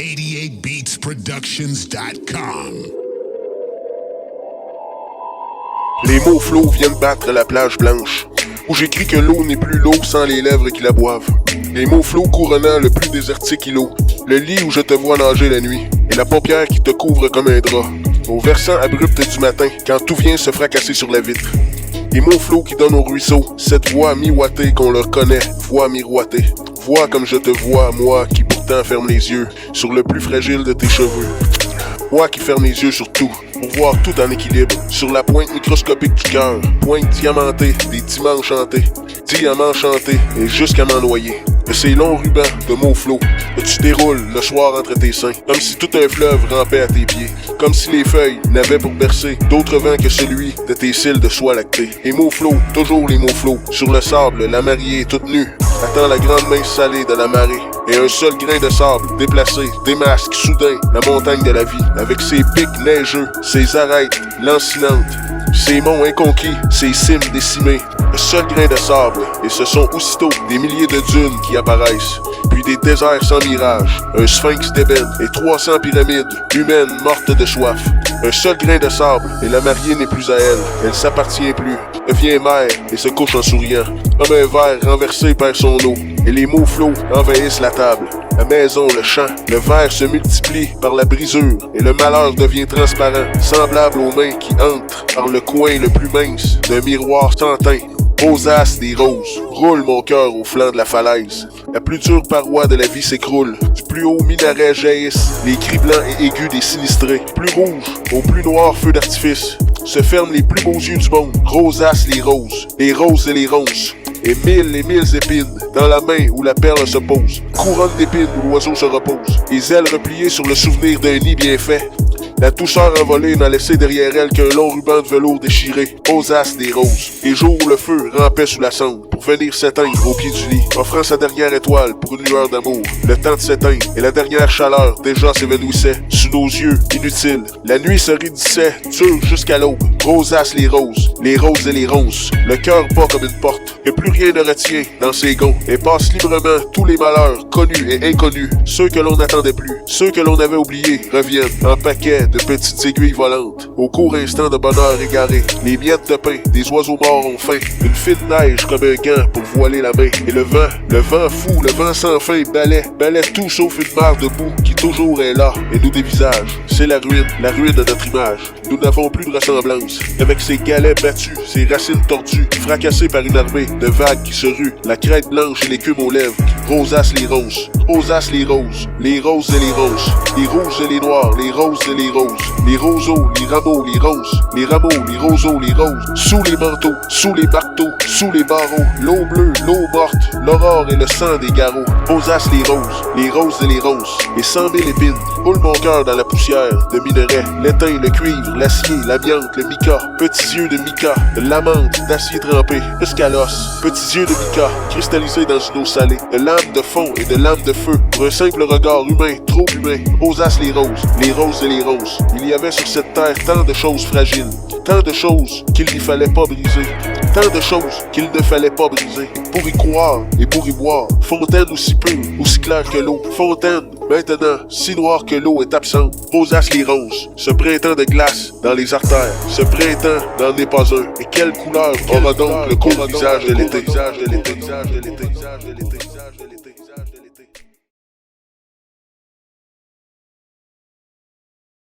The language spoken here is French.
88beatsproductions.com. Les mots flots viennent battre la plage blanche, où j'écris que l'eau n'est plus l'eau sans les lèvres qui la boivent. Les mots flots couronnant le plus désertique îlot, le lit où je te vois nager la nuit, et la paupière qui te couvre comme un drap, au versant abrupt du matin, quand tout vient se fracasser sur la vitre. Les mots flots qui donnent au ruisseau, cette voix mi-ouatée qu'on leur connaît, voix miroitée. Vois comme je te vois, moi qui pourtant ferme les yeux sur le plus fragile de tes cheveux. Moi qui ferme les yeux sur tout, pour voir tout en équilibre, sur la pointe microscopique du cœur, pointe diamantée des diamants chantés, diamants chantés et jusqu'à m'en noyer. De ces longs rubans de mots flots que tu déroules le soir entre tes seins, comme si tout un fleuve rampait à tes pieds, comme si les feuilles n'avaient pour bercer d'autre vent que celui de tes cils de soie lactée. Les mots flots, toujours les mots flots, sur le sable, la mariée toute nue, attend la grande main salée de la marée, et un seul grain de sable déplacé démasque soudain la montagne de la vie, avec ses pics neigeux, ses arêtes lancinantes, ses monts inconquis, ses cimes décimées. Le seul grain de sable, et ce sont aussitôt des milliers de dunes qui apparaissent, puis des déserts sans mirage, un sphinx d'ébène et 300 pyramides humaines mortes de soif. Un seul grain de sable, et la mariée n'est plus à elle s'appartient plus, devient mère et se couche en souriant. Comme un verre renversé perd son eau, et les mots flots envahissent la table. La maison, le champ, le verre se multiplie par la brisure, et le malheur devient transparent, semblable aux mains qui entrent par le coin le plus mince d'un miroir sans teint. Rosace des roses, roule mon cœur au flanc de la falaise. La plus dure paroi de la vie s'écroule. Du plus haut minaret jaillissent les cris blancs et aigus des sinistrés. Plus rouge, au plus noir feu d'artifice, se ferment les plus beaux yeux du monde. Rosace les roses et les ronces. Et mille épines dans la main où la perle se pose. Couronne d'épines où l'oiseau se repose. Les ailes repliées sur le souvenir d'un nid bien fait. La douceur envolée n'a laissé derrière elle qu'un long ruban de velours déchiré, rosace des roses. Les jours où le feu rampait sous la cendre, pour venir s'éteindre au pied du lit, offrant sa dernière étoile pour une lueur d'amour. Le temps de s'éteindre, et la dernière chaleur déjà s'évanouissait sous nos yeux inutiles. La nuit se raidissait, dure jusqu'à l'aube. Rosace les roses et les ronces. Le cœur bat comme une porte, que plus rien ne retient dans ses gonds, et passe librement tous les malheurs, connus et inconnus. Ceux que l'on n'attendait plus, ceux que l'on avait oubliés, reviennent en paquets de petites aiguilles volantes. Au court instant de bonheur égaré, les miettes de pain des oiseaux morts ont faim. Une fine neige comme un gant pour voiler la main. Et le vent fou, le vent sans fin balait tout sauf une mare de boue qui toujours est là et nous dévisage. C'est la ruine de notre image. Nous n'avons plus de ressemblance. Avec ses galets battus, ses racines tordues, fracassées par une armée de vagues qui se ruent, la crête blanche et l'écume aux lèvres. Rosace les roses et les ronces, les rouges et les noirs, les roses et les roses, les roseaux, les rameaux, les ronces, les rameaux, les roseaux, les roses, sous les manteaux, sous les marteaux, sous les barreaux, l'eau bleue, l'eau morte, l'aurore et le sang des garrots. Rosace les roses et les ronces, et 100 000 épines, roule mon cœur dans la poussière de minerais, l'étain, le cuivre, l'acier, l'amiante, le mica, petits yeux de mica, de l'amande, d'acier trempé, jusqu'à l'os, petits yeux de mica, cristallisés dans une eau salée, de lames de fond et de lames de feu, pour un simple regard humain, trop humain. Rosace les roses et les ronces, il y avait sur cette terre tant de choses fragiles, tant de choses qu'il n'y fallait pas briser, tant de choses qu'il ne fallait pas briser, pour y croire et pour y boire. Fontaine aussi pure, aussi claire que l'eau, fontaine, maintenant, si noire que l'eau est absente. Rosace les ronces, ce printemps de glace dans les artères, ce printemps n'en est pas un. Et quelle couleur aura donc le court visage de l'été?